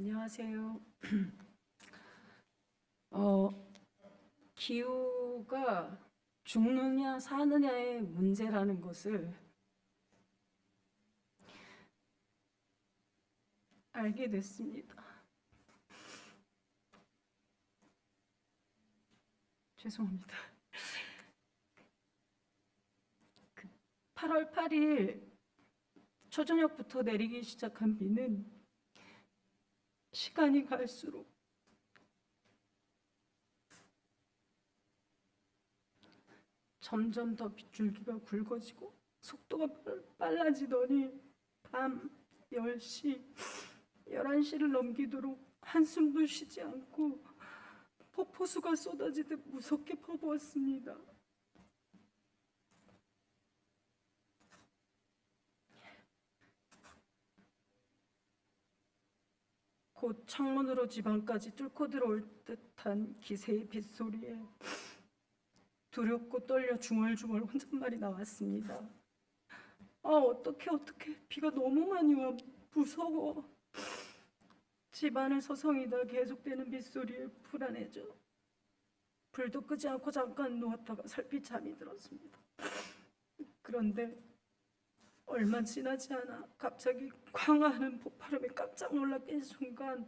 안녕하세요. 어, 기후가 죽느냐 사느냐의 문제라는 것을 알게 됐습니다. 죄송합니다. 8월 8일 초저녁부터 내리기 시작한 비는 시간이 갈수록 점점 더 빗줄기가 굵어지고 속도가 빨라지더니 밤 10시, 11시를 넘기도록 한숨도 쉬지 않고 폭포수가 쏟아지듯 무섭게 퍼부었습니다. 곧 창문으로 집 안까지 뚫고 들어올 듯한 기세의 빗소리에 두렵고 떨려 중얼중얼 혼잣말이 나왔습니다. 어떡해. 비가 너무 많이 와. 무서워. 집안을 서성이다 계속되는 빗소리에 불안해져 불도 끄지 않고 잠깐 누웠다가 설핏 잠이 들었습니다. 그런데 얼마 지나지 않아 갑자기 광하는 폭발음에 깜짝 놀라 깬 순간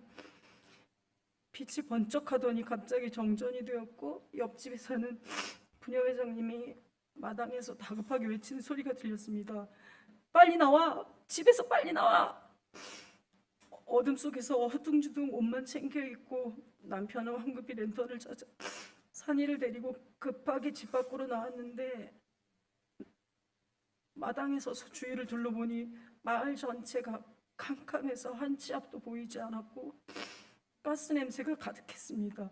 빛이 번쩍하더니 갑자기 정전이 되었고 옆집에 사는 부녀회장님이 마당에서 다급하게 외치는 소리가 들렸습니다. 빨리 나와! 집에서 빨리 나와! 어둠 속에서 허둥지둥 옷만 챙겨 입고 남편은 황급히 랜턴을 찾아 산이를 데리고 급하게 집 밖으로 나왔는데 마당에 서서 주위를 둘러보니 마을 전체가 캄캄해서 한 치 앞도 보이지 않았고 가스 냄새가 가득했습니다.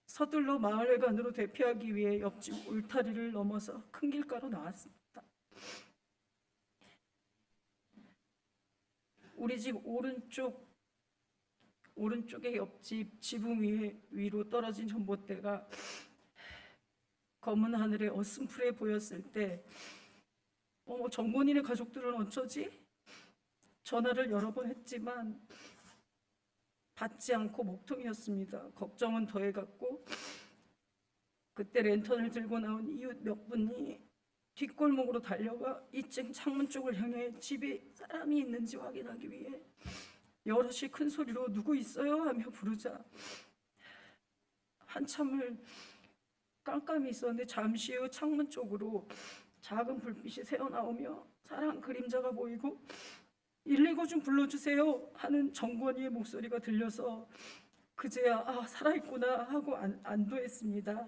서둘러 마을회관으로 대피하기 위해 옆집 울타리를 넘어서 큰 길가로 나왔습니다. 우리 집 오른쪽의 옆집 지붕 위로 떨어진 전봇대가 검은 하늘에 어슴푸레 보였을 때 정권인의 가족들은 어쩌지? 전화를 여러 번 했지만 받지 않고 먹통이었습니다. 걱정은 더해갔고 그때 랜턴을 들고 나온 이웃 몇 분이 뒷골목으로 달려가 2층 창문 쪽을 향해 집에 사람이 있는지 확인하기 위해 여럿이 큰 소리로 누구 있어요? 하며 부르자 한참을 깜깜이 있었는데 잠시 후 창문 쪽으로 작은 불빛이 새어나오며 사람 그림자가 보이고 119 좀 불러주세요 하는 정권이의 목소리가 들려서 그제야 살아있구나 하고 안도했습니다.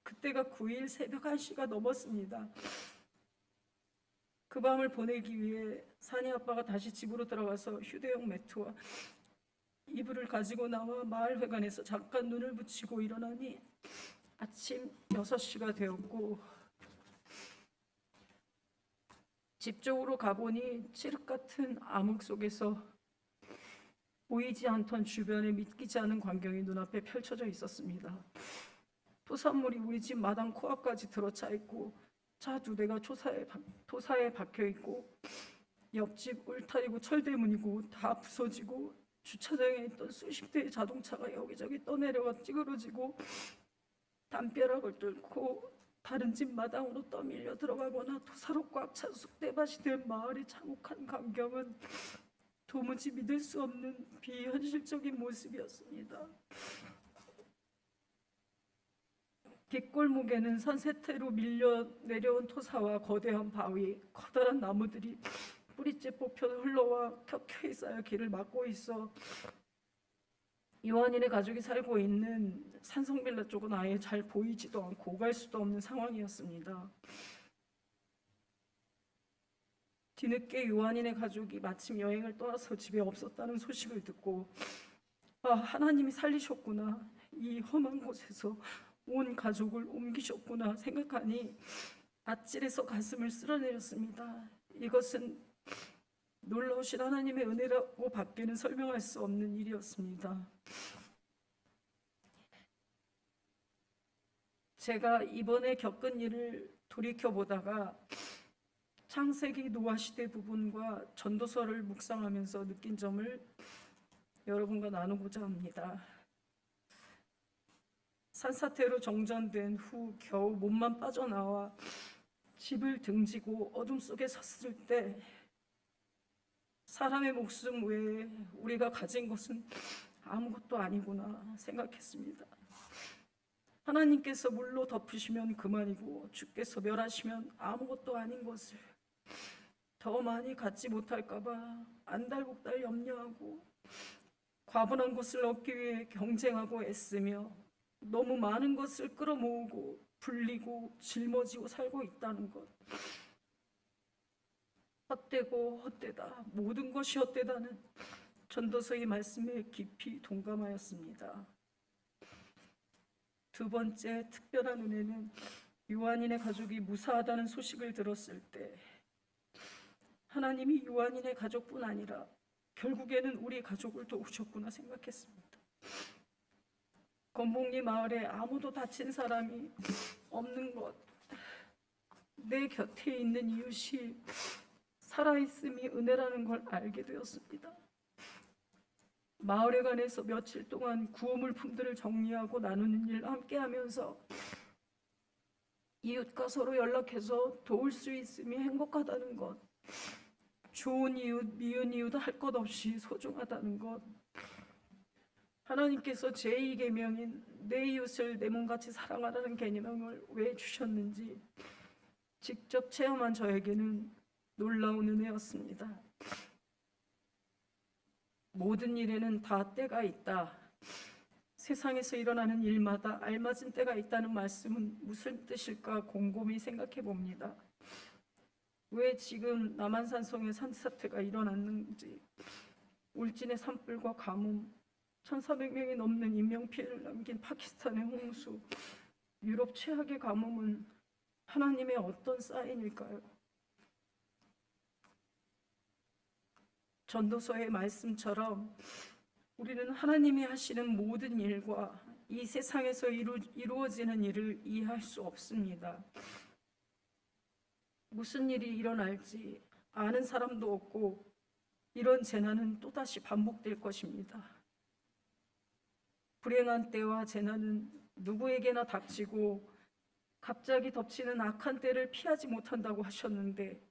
그때가 9일 새벽 1시가 넘었습니다. 그 밤을 보내기 위해 산이 아빠가 다시 집으로 들어가서 휴대용 매트와 이불을 가지고 나와 마을회관에서 잠깐 눈을 붙이고 일어나니 아침 6시가 되었고 집 쪽으로 가보니 칠흑 같은 암흑 속에서 보이지 않던 주변에 믿기지 않은 광경이 눈앞에 펼쳐져 있었습니다. 토산물이 우리 집 마당 코앞까지 들어차 있고 차 2대가 토사에 박혀 있고 옆집 울타리고 철대문이고 다 부서지고 주차장에 있던 수십 대의 자동차가 여기저기 떠내려가 찌그러지고 담벼락을 뚫고 다른 집 마당으로 떠밀려 들어가거나 토사로 꽉 찬 쑥대밭이 된 마을의 참혹한 광경은 도무지 믿을 수 없는 비현실적인 모습이었습니다. 뒷골목에는 산세태로 밀려 내려온 토사와 거대한 바위, 커다란 나무들이 뿌리째 뽑혀 흘러와 켜켜이 쌓여 길을 막고 있어 요한인의 가족이 살고 있는 산성빌라 쪽은 아예 잘 보이지도 않고 오갈 수도 없는 상황이었습니다. 뒤늦게 요한인의 가족이 마침 여행을 떠나서 집에 없었다는 소식을 듣고 하나님이 살리셨구나, 이 험한 곳에서 온 가족을 옮기셨구나 생각하니 아찔해서 가슴을 쓸어내렸습니다. 이것은 놀라우신 하나님의 은혜라고 밖에는 설명할 수 없는 일이었습니다. 제가 이번에 겪은 일을 돌이켜보다가 창세기 노아시대 부분과 전도서를 묵상하면서 느낀 점을 여러분과 나누고자 합니다. 산사태로 정전된 후 겨우 몸만 빠져나와 집을 등지고 어둠 속에 섰을 때 사람의 목숨 외에 우리가 가진 것은 아무것도 아니구나 생각했습니다. 하나님께서 물로 덮으시면 그만이고 주께서 멸하시면 아무것도 아닌 것을 더 많이 갖지 못할까 봐 안달복달 염려하고 과분한 것을 얻기 위해 경쟁하고 애쓰며 너무 많은 것을 끌어모으고 불리고 짊어지고 살고 있다는 것. 헛되고 헛되다. 모든 것이 헛되다는 전도서의 말씀에 깊이 동감하였습니다. 두 번째 특별한 은혜는 요한인의 가족이 무사하다는 소식을 들었을 때 하나님이 요한인의 가족뿐 아니라 결국에는 우리 가족을 도우셨구나 생각했습니다. 건봉리 마을에 아무도 다친 사람이 없는 것, 내 곁에 있는 이웃이 살아있음이 은혜라는 걸 알게 되었습니다. 마을에 관해서 며칠 동안 구호물품들을 정리하고 나누는 일을 함께 하면서 이웃과 서로 연락해서 도울 수 있음이 행복하다는 것, 좋은 이웃, 미운 이웃 할 것 없이 소중하다는 것, 하나님께서 제2계명인 내 이웃을 내 몸같이 사랑하라는 계명을 왜 주셨는지 직접 체험한 저에게는 놀라운 은혜였습니다. 모든 일에는 다 때가 있다. 세상에서 일어나는 일마다 알맞은 때가 있다는 말씀은 무슨 뜻일까 곰곰이 생각해 봅니다. 왜 지금 남한산성에 산사태가 일어났는지, 울진의 산불과 가뭄, 1,400명이 넘는 인명피해를 남긴 파키스탄의 홍수, 유럽 최악의 가뭄은 하나님의 어떤 사인일까요? 전도서의 말씀처럼 우리는 하나님이 하시는 모든 일과 이 세상에서 이루어지는 일을 이해할 수 없습니다. 무슨 일이 일어날지 아는 사람도 없고 이런 재난은 또다시 반복될 것입니다. 불행한 때와 재난은 누구에게나 닥치고 갑자기 덮치는 악한 때를 피하지 못한다고 하셨는데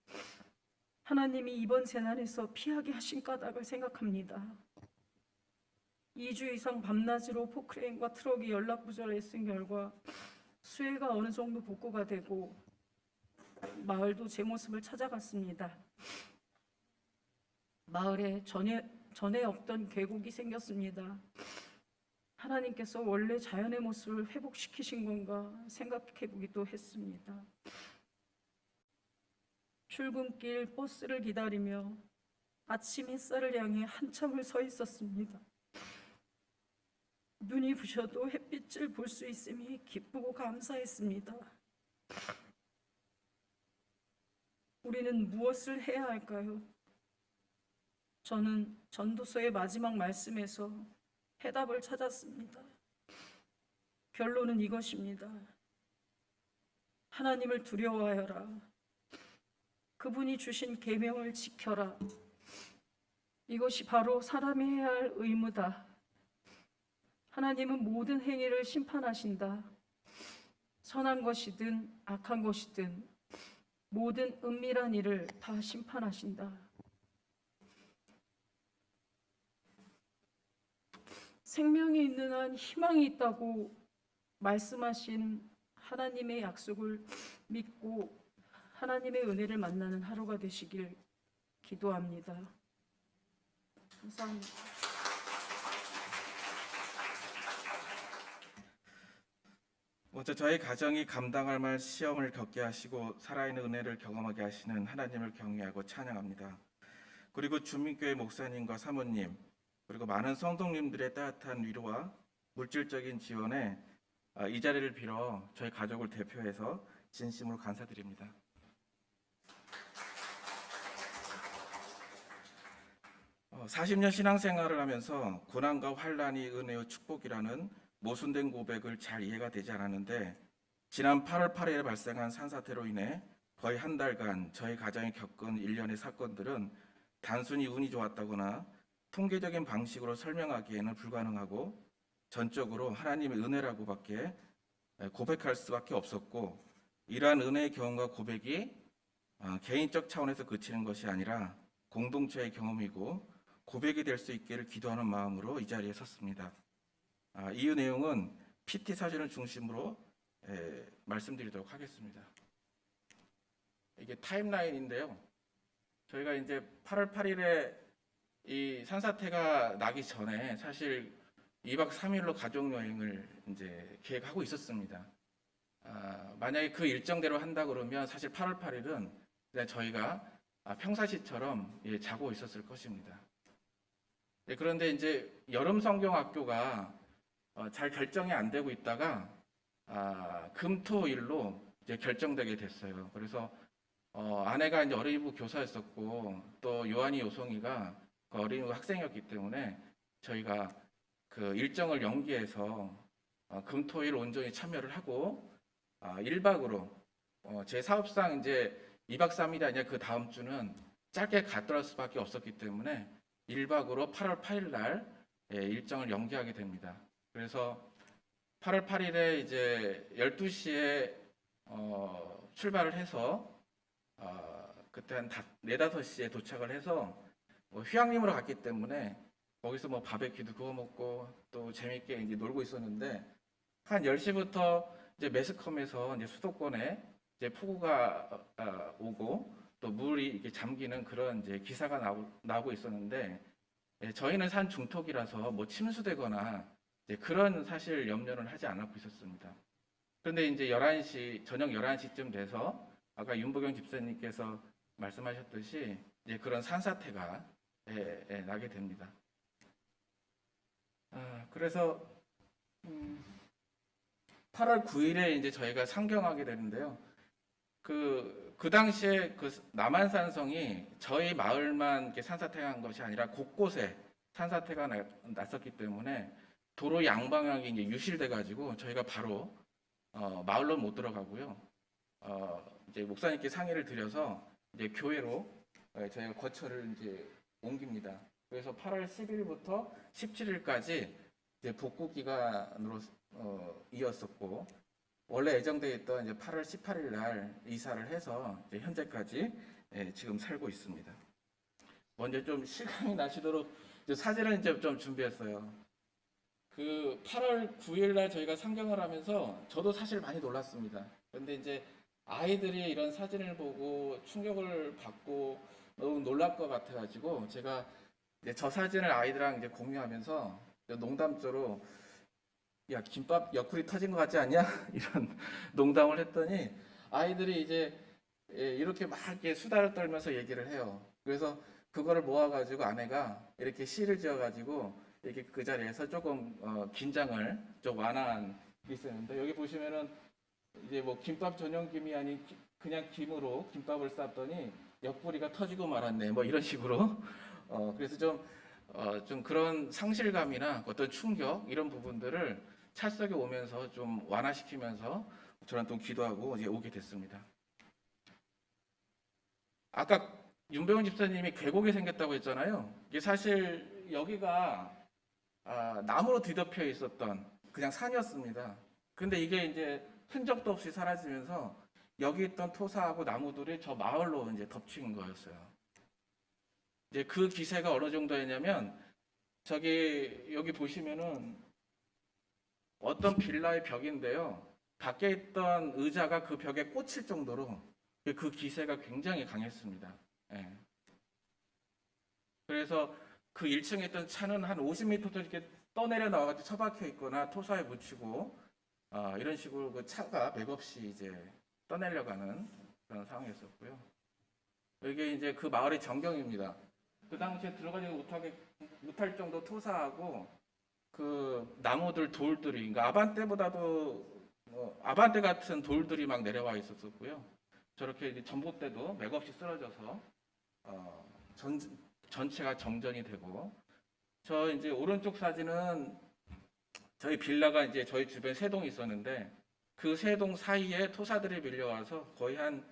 하나님이 이번 재난에서 피하게 하신 까닭을 생각합니다. 2주 이상 밤낮으로 포크레인과 트럭이 연락부절에 쓴 결과 수해가 어느 정도 복구가 되고 마을도 제 모습을 찾아갔습니다. 마을에 전에 없던 계곡이 생겼습니다. 하나님께서 원래 자연의 모습을 회복시키신 건가 생각해 보기도 했습니다. 출근길 버스를 기다리며 아침 햇살을 향해 한참을 서 있었습니다. 눈이 부셔도 햇빛을 볼 수 있음이 기쁘고 감사했습니다. 우리는 무엇을 해야 할까요? 저는 전도서의 마지막 말씀에서 해답을 찾았습니다. 결론은 이것입니다. 하나님을 두려워하여라. 그분이 주신 계명을 지켜라. 이것이 바로 사람이 해야 할 의무다. 하나님은 모든 행위를 심판하신다. 선한 것이든 악한 것이든 모든 은밀한 일을 다 심판하신다. 생명이 있는 한 희망이 있다고 말씀하신 하나님의 약속을 믿고 하나님의 은혜를 만나는 하루가 되시길 기도합니다. 감사합니다. 먼저 저희 가정이 감당할 만한 시험을 겪게 하시고 살아있는 은혜를 경험하게 하시는 하나님을 경외하고 찬양합니다. 그리고 주민교회 목사님과 사모님 그리고 많은 성도님들의 따뜻한 위로와 물질적인 지원에 이 자리를 빌어 저희 가족을 대표해서 진심으로 감사드립니다. 40년 신앙생활을 하면서 고난과 환난이 은혜의 축복이라는 모순된 고백을 잘 이해가 되지 않았는데 지난 8월 8일에 발생한 산사태로 인해 거의 한 달간 저희 가정이 겪은 일련의 사건들은 단순히 운이 좋았다거나 통계적인 방식으로 설명하기에는 불가능하고 전적으로 하나님의 은혜라고밖에 고백할 수밖에 없었고, 이러한 은혜의 경험과 고백이 개인적 차원에서 그치는 것이 아니라 공동체의 경험이고 고백이 될 수 있기를 기도하는 마음으로 이 자리에 섰습니다. 이 내용은 PT 사진을 중심으로 말씀드리도록 하겠습니다. 이게 타임라인인데요. 저희가 이제 8월 8일에 이 산사태가 나기 전에 사실 2박 3일로 가족 여행을 이제 계획하고 있었습니다. 만약에 그 일정대로 한다 그러면 사실 8월 8일은 그냥 저희가 평사시처럼 자고 있었을 것입니다. 그런데 이제 여름 성경학교가 잘 결정이 안 되고 있다가 금토일로 이제 결정되게 됐어요. 그래서 아내가 이제 어린이부 교사였었고 또 요한이 요송이가 그 어린이부 학생이었기 때문에 저희가 그 일정을 연기해서 금토일 온전히 참여를 하고 1박으로 제 사업상 이제 2박 3일이 아니라 그 다음 주는 짧게 갔다 수밖에 없었기 때문에 1박으로 8월 8일 날 일정을 연기하게 됩니다. 그래서 8월 8일에 이제 12시에 출발을 해서 그때 한 4, 5시에 도착을 해서 휴양림으로 갔기 때문에 거기서 뭐 바베큐도 구워 먹고 또 재밌게 이제 놀고 있었는데 한 10시부터 이제 매스컴에서 이제 수도권에 이제 폭우가 오고 또 물이 이렇게 잠기는 그런 이제 기사가 나오고 있었는데 저희는 산 중턱이라서 뭐 침수되거나 이제 그런 사실 염려는 하지 않고 있었습니다. 그런데 이제 11시 저녁 11시쯤 돼서 아까 윤보경 집사님께서 말씀하셨듯이 이제 그런 산사태가 나게 됩니다. 그래서 8월 9일에 이제 저희가 상경하게 되는데요. 그 당시에 그 남한산성이 저희 마을만 이렇게 산사태가 한 것이 아니라 곳곳에 산사태가 났었기 때문에 도로 양방향이 이제 유실돼 가지고 저희가 바로 마을로 못 들어가고요. 이제 목사님께 상의를 드려서 이제 교회로 저희가 거처를 이제 옮깁니다. 그래서 8월 10일부터 17일까지 이제 복구 기간으로 이었었고 원래 예정되어 있던 이제 8월 18일 날 이사를 해서 이제 현재까지 지금 살고 있습니다. 먼저 좀 실감이 나시도록 이제 사진을 이제 좀 준비했어요. 그 8월 9일 날 저희가 상경을 하면서 저도 사실 많이 놀랐습니다. 그런데 이제 아이들이 이런 사진을 보고 충격을 받고 너무 놀랄 것 같아가지고 제가 이제 저 사진을 아이들랑 이제 공유하면서 농담조로 야 김밥 옆구리 터진 것 같지 않냐 이런 농담을 했더니 아이들이 이제 이렇게 막 이렇게 수다를 떨면서 얘기를 해요. 그래서 그거를 모아가지고 아내가 이렇게 시를 지어가지고 이렇게 그 자리에서 조금 긴장을 좀 완화한 게 있었는데 여기 보시면은 이제 뭐 김밥 전용김이 아닌 그냥 김으로 김밥을 쌌더니 옆구리가 터지고 말았네 뭐 이런 식으로 그래서 좀 그런 상실감이나 어떤 충격 이런 부분들을 찰석에 오면서 좀 완화시키면서 저는 또 기도하고 이제 오게 됐습니다. 아까 윤병훈 집사님이 계곡이 생겼다고 했잖아요. 이게 사실 여기가 나무로 뒤덮여 있었던 그냥 산이었습니다. 근데 이게 이제 흔적도 없이 사라지면서 여기 있던 토사하고 나무들이 저 마을로 이제 덮친 거였어요. 이제 그 기세가 어느 정도였냐면 여기 보시면은 어떤 빌라의 벽인데요. 밖에 있던 의자가 그 벽에 꽂힐 정도로 그 기세가 굉장히 강했습니다. 예. 그래서 그 1층에 있던 차는 한 50m 이렇게 떠내려 나와가지고 처박혀 있거나 토사에 묻히고 이런 식으로 그 차가 맥없이 이제 떠내려가는 그런 상황이었었고요. 이게 이제 그 마을의 전경입니다. 그 당시에 들어가지 못할 정도 토사하고 그 나무들 돌들이 그러니까 아반떼보다도 아반떼 같은 돌들이 막 내려와 있었고요. 저렇게 이제 전봇대도 맥없이 쓰러져서 전체가 정전이 되고 저 이제 오른쪽 사진은 저희 빌라가 이제 저희 주변에 세 동이 있었는데 그 세 동 사이에 토사들이 밀려와서 거의 한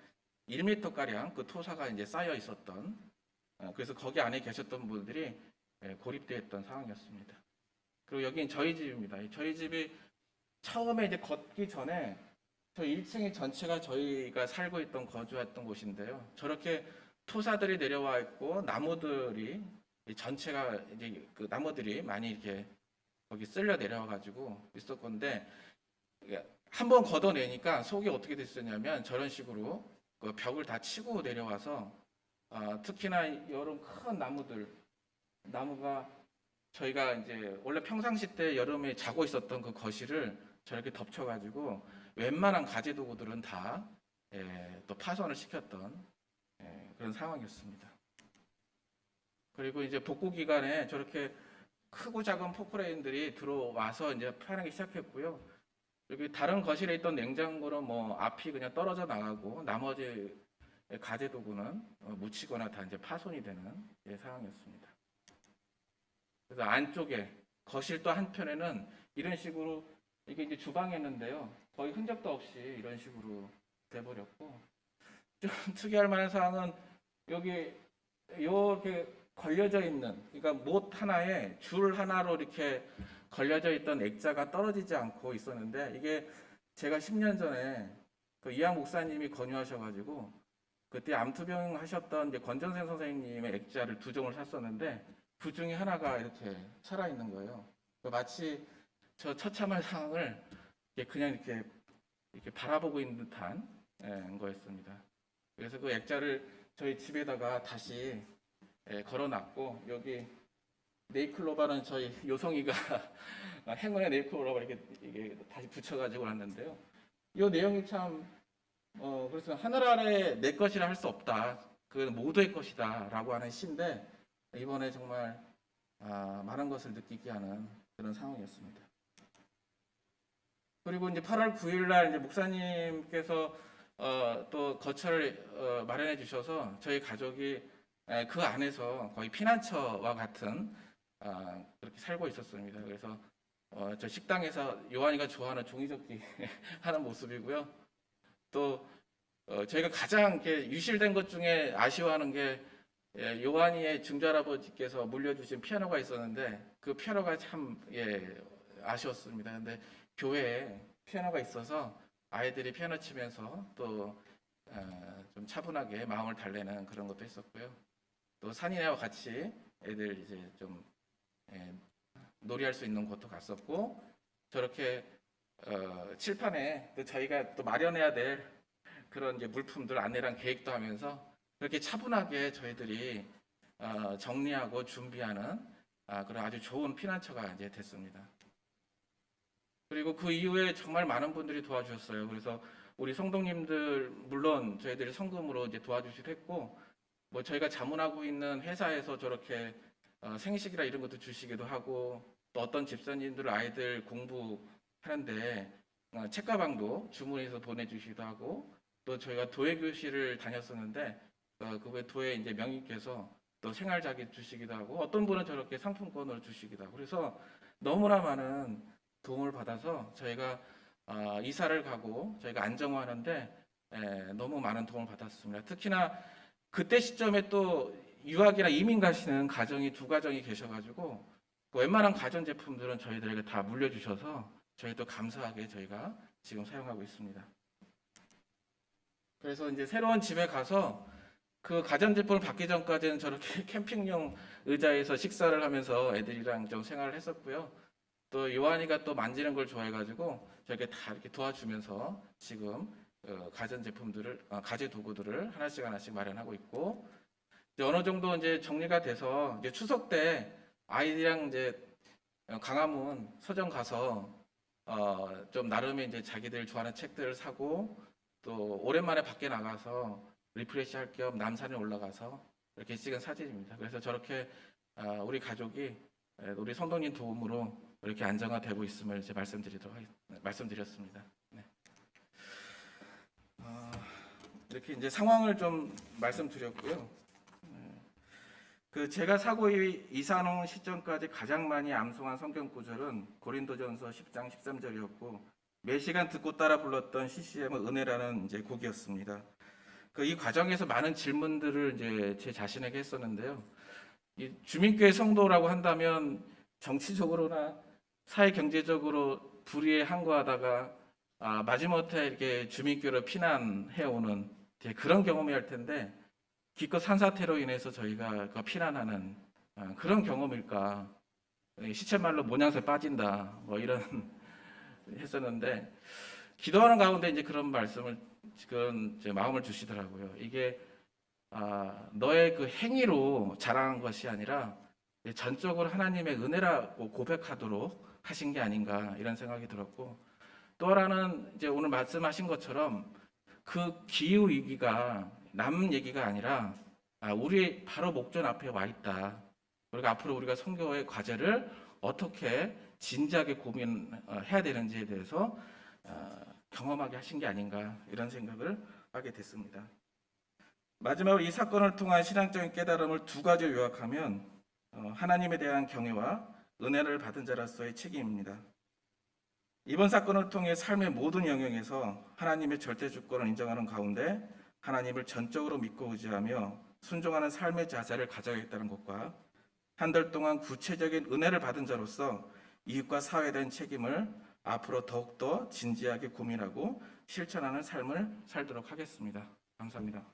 1m 가량 그 토사가 이제 쌓여 있었던, 그래서 거기 안에 계셨던 분들이 고립되어 있던 상황이었습니다. 그리고 여긴 저희 집입니다. 저희 집이 처음에 이제 걷기 전에 저 1층이 전체가 저희가 살고 있던 거주했던 곳인데요. 저렇게 토사들이 내려와 있고 나무들이 전체가 이제 그 나무들이 많이 이렇게 거기 쓸려 내려와 가지고 있을 건데, 한번 걷어내니까 속이 어떻게 됐었냐면 저런 식으로 그 벽을 다 치고 내려와서, 특히나 이런 큰 나무가 저희가 이제 원래 평상시 때 여름에 자고 있었던 그 거실을 저렇게 덮쳐가지고 웬만한 가재 도구들은 다 또 파손을 시켰던 그런 상황이었습니다. 그리고 이제 복구 기간에 저렇게 크고 작은 포크레인들이 들어와서 이제 파내기 시작했고요. 여기 다른 거실에 있던 냉장고는 뭐 앞이 그냥 떨어져 나가고 나머지 가재 도구는 묻히거나 다 이제 파손이 되는 상황이었습니다. 그래서 안쪽에 거실 또 한편에는 이런 식으로, 이게 이제 주방이었는데요. 거의 흔적도 없이 이런 식으로 돼버렸고, 좀 특이할 만한 사항은 여기 이렇게 걸려져 있는, 그러니까 못 하나에 줄 하나로 이렇게 걸려져 있던 액자가 떨어지지 않고 있었는데, 이게 제가 10년 전에 그 이양 목사님이 권유하셔가지고 그때 암투병 하셨던 이제 권전생 선생님의 액자를 2종을 샀었는데 그 중에 하나가 이렇게 살아있는 거예요. 마치 저 처참한 상황을 그냥 이렇게 바라보고 있는 듯한 거였습니다. 그래서 그 액자를 저희 집에다가 다시 걸어놨고, 여기 네이클로바는 저희 요성이가 행운의 네이클로바 이게 다시 붙여가지고 왔는데요. 이 내용이 참 그래서 하늘 아래 내 것이라 할 수 없다. 그건 모두의 것이다라고 하는 시인데, 이번에 정말 많은 것을 느끼게 하는 그런 상황이었습니다. 그리고 이제 8월 9일 날 이제 목사님께서 또 거처를 마련해 주셔서 저희 가족이 그 안에서 거의 피난처와 같은 그렇게 살고 있었습니다. 그래서 저 식당에서 요한이가 좋아하는 종이접기 하는 모습이고요. 또 저희가 가장 이렇게 유실된 것 중에 아쉬워하는 게 요한이의 증조할아버지께서 물려주신 피아노가 있었는데 그 피아노가 참 아쉬웠습니다. 근데 교회에 피아노가 있어서 아이들이 피아노 치면서 또 좀 차분하게 마음을 달래는 그런 것도 있었고요. 또 산이네와 같이 애들 이제 좀 놀이할 수 있는 곳도 갔었고, 저렇게 칠판에 또 저희가 또 마련해야 될 그런 이제 물품들 안내랑 계획도 하면서 그렇게 차분하게 저희들이 정리하고 준비하는 그런 아주 좋은 피난처가 이제 됐습니다. 그리고 그 이후에 정말 많은 분들이 도와주셨어요. 그래서 우리 성도님들 물론 저희들이 성금으로 이제 도와주시기도 했고, 뭐 저희가 자문하고 있는 회사에서 저렇게 생식이라 이런 것도 주시기도 하고, 또 어떤 집사님들 아이들 공부하는데 책가방도 주문해서 보내주시기도 하고, 또 저희가 도예 교실을 다녔었는데 그 도예 이제 명의께서 또 생활자기 주시기도 하고, 어떤 분은 저렇게 상품권을 주시기도 하고, 그래서 너무나 많은 도움을 받아서 저희가 이사를 가고 저희가 안정화하는데 너무 많은 도움을 받았습니다. 특히나 그때 시점에 또 유학이나 이민 가시는 가정이 2가정이 계셔가지고 웬만한 가전제품들은 저희들에게 다 물려주셔서 저희도 감사하게 저희가 지금 사용하고 있습니다. 그래서 이제 새로운 집에 가서 그 가전제품을 받기 전까지는 저렇게 캠핑용 의자에서 식사를 하면서 애들이랑 좀 생활을 했었고요. 또 요한이가 또 만지는 걸 좋아해가지고 저렇게 다 이렇게 도와주면서 지금 가전제품들을, 가재 도구들을 하나씩 마련하고 있고, 이제 어느 정도 이제 정리가 돼서 이제 추석 때 아이들이랑 이제 강화문 서점 가서 좀 나름의 이제 자기들 좋아하는 책들을 사고, 또 오랜만에 밖에 나가서 리프레시 할 겸 남산에 올라가서 이렇게 찍은 사진입니다. 그래서 저렇게 우리 가족이 우리 성도님 도움으로 이렇게 안정화되고 있음을 이제 말씀드렸습니다. 네. 이렇게 이제 상황을 좀 말씀드렸고요. 그 제가 사고이 이사놓은 시점까지 가장 많이 암송한 성경 구절은 고린도전서 10장 13절이었고, 매 시간 듣고 따라 불렀던 CCM은 은혜라는 이제 곡이었습니다. 이 과정에서 많은 질문들을 이제 제 자신에게 했었는데요. 이 주민교회 성도라고 한다면 정치적으로나 사회 경제적으로 불의에 항거하다가 마지못해 이렇게 주민교회로 피난해 오는 그런 경험이 할 텐데 기껏 산사태로 인해서 저희가 피난하는 그런 경험일까? 시쳇말로 모양새 빠진다 뭐 이런 했었는데 기도하는 가운데 이제 그런 말씀을 지금 제 마음을 주시더라고요. 이게 너의 그 행위로 자랑한 것이 아니라 전적으로 하나님의 은혜라고 고백하도록 하신 게 아닌가 이런 생각이 들었고 또 하나는 이제 오늘 말씀하신 것처럼 그 기후 위기가 남 얘기가 아니라 우리 바로 목전 앞에 와 있다. 그리고 앞으로 우리가 선교의 과제를 어떻게 진지하게 고민해야 되는지에 대해서 경험하게 하신 게 아닌가 이런 생각을 하게 됐습니다. 마지막으로 이 사건을 통한 신앙적인 깨달음을 두 가지로 요약하면 하나님에 대한 경외와 은혜를 받은 자로서의 책임입니다. 이번 사건을 통해 삶의 모든 영역에서 하나님의 절대 주권을 인정하는 가운데 하나님을 전적으로 믿고 의지하며 순종하는 삶의 자세를 가져야겠다는 것과 한 달 동안 구체적인 은혜를 받은 자로서 이웃과 사회에 대한 책임을 앞으로 더욱더 진지하게 고민하고 실천하는 삶을 살도록 하겠습니다. 감사합니다.